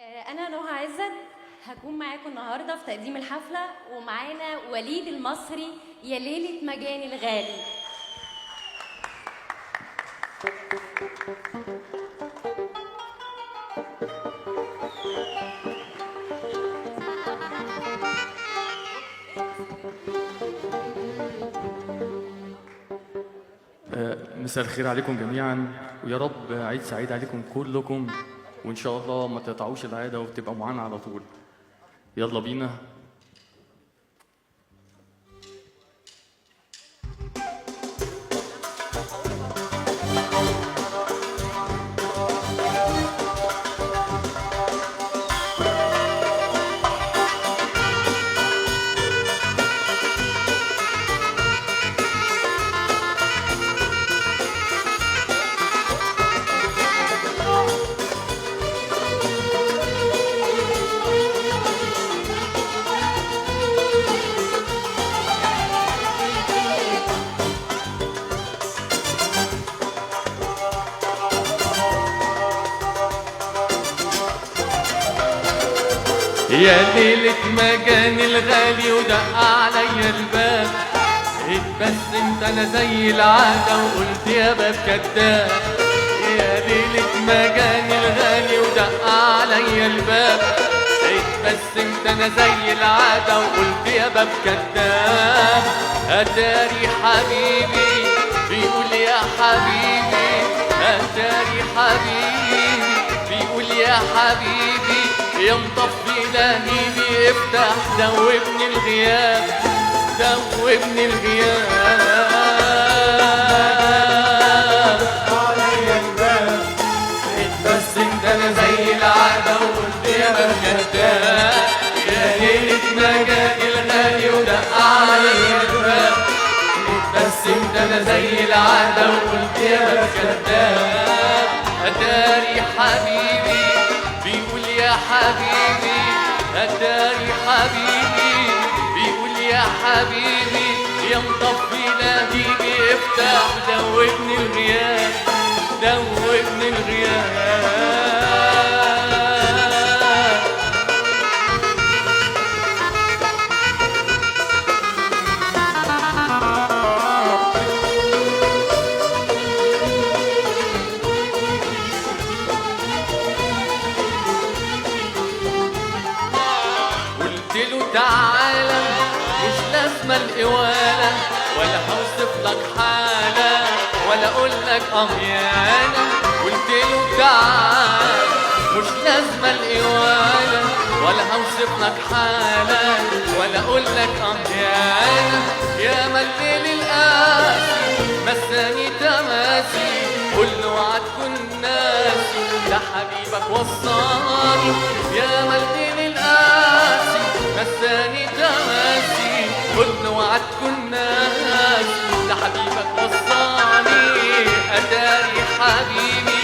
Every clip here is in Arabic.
أنا نهى عزت هكون معاكم النهاردة في تقديم الحفلة، ومعانا وليد المصري يا ليلة مجاني الغالي. مساء الخير عليكم جميعا، ويا رب عيد سعيد عليكم كلكم، وإن شاء الله ما تقطعوش العادة وتبقى معانا على طول. يلا بينا. يا ليلة مجاني الغالي ودق عليا الباب، اتبسمت انا زي العادة وقلت يا باب كداب. يا ليلة مجاني الغالي ودق عليا الباب، اتبسمت انا زي العادة وقلت يا باب كداب. اتاري حبيبي بيقول يا حبيبي، اتاري حبيبي بيقول يا حبيبي، يا مطفي لهيبي افتح دوبني الغياب، دوبني الغياب. عليا الباب اتبسمت انا زي العادة وقلت يا باب كداب. يا ليلة مجاني الغالي ودق عليا الباب، اتبسمت انا زي العادة وقلت يا باب كداب. اتاري حبيبي بيقول يا حبيبي، اتاري حبيبي بيقول يا حبيبي، يا مطفي لهيبي افتح دوبني الغياب، دوبني الغياب. تعالى مش لازمة القوالة، ولا هوصف لك حالة ولا اقول لك اميانة. قلت له تعالى مش لازمة القوالة، ولا هوصف لك حالة ولا اقول لك اميانة. يا مليل القاسي مساني تماسي، كل وعد كن ناسي ده حبيبك وصاني. يا مليل القاسي مساني تماسي، كل وعد كن ناسي ده حبيبك وصاني. اتاري حبيبي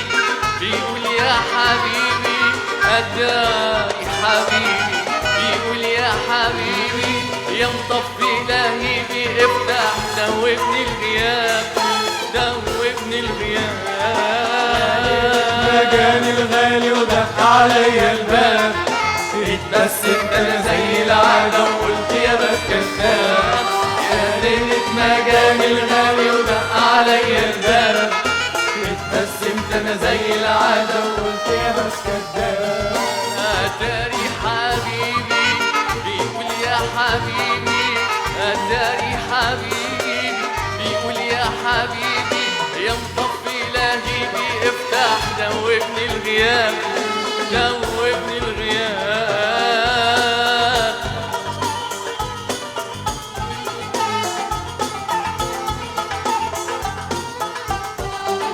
بيقول يا حبيبي، اتاري حبيبي بيقول يا حبيبي، يا مطفي لهيبي افتح دوبني الغياب، دوبني الغياب. مجاني الغالي ودق عليا الباب، اتبسمت انا زي العادة وقلت يا باب كداب. يا ليلة مجاني الغالي ودق عليا الباب، اتبسمت انا زي العادة وقلت يا باب كداب. اتاري حبيبي بيقول يا حبيبي، اتاري حبيبي بيقول يا حبيبي، يا مطفي لهيبي افتح دوبني الغياب، دوبني الغياب.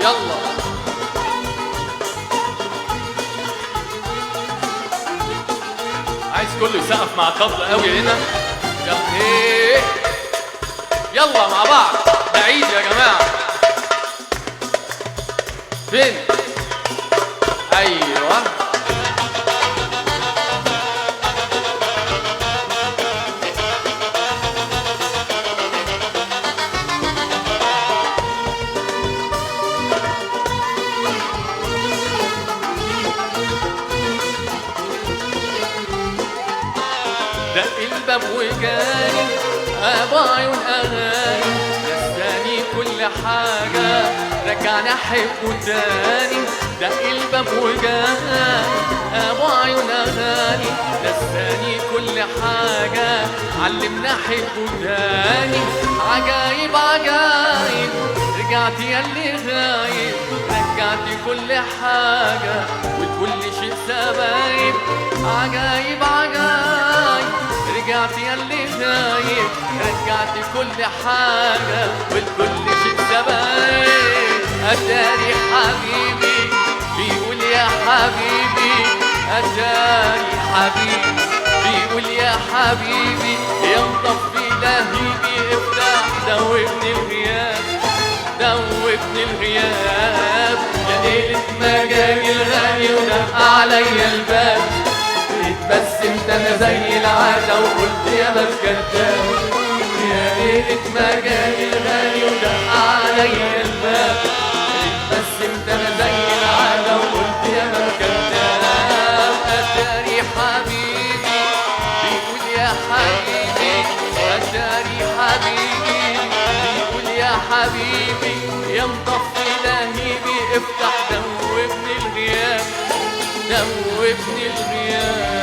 يلا عايز كله يسقف مع الطبلة قوي هنا. يلا ايه، يلا مع بعض بعيد يا جماعة. فين؟ ايوه الباب وجاني ابو عيون اغاني نساني كل حاجة رجعني احبه تاني دق الباب وجاني ابو عيون اغاني نساني كل حاجة علمنا احبه تاني عجايب عجايب رجعت ياللي غايب رجعتي كل حاجة وكل شيء سبايب عجايب عجايب رجعتي ياللي غايب رجعتي كل حاجة والكل شيء سبايب أتاري حبيبي بيقول يا حبيبي أتاري حبيبي بيقول يا حبيبي يا مطفي لهيبي افتح دوبني الغياب دوبني الغياب يا ليلة ما جاني الغالي ودق عليا الباب اتبسمت انا زي العادة وقلت يا باب كداب يا ليلة ما جاني الغالي ودق عليا الباب اتبسمت انا زي العادة وقلت يا باب كداب أتاري حبيبي بيقول يا حبيبي أتاري حبيبي بيقول يا حبيبي يا مطفي لهيبي افتح دوبني الغياب دوبني الغياب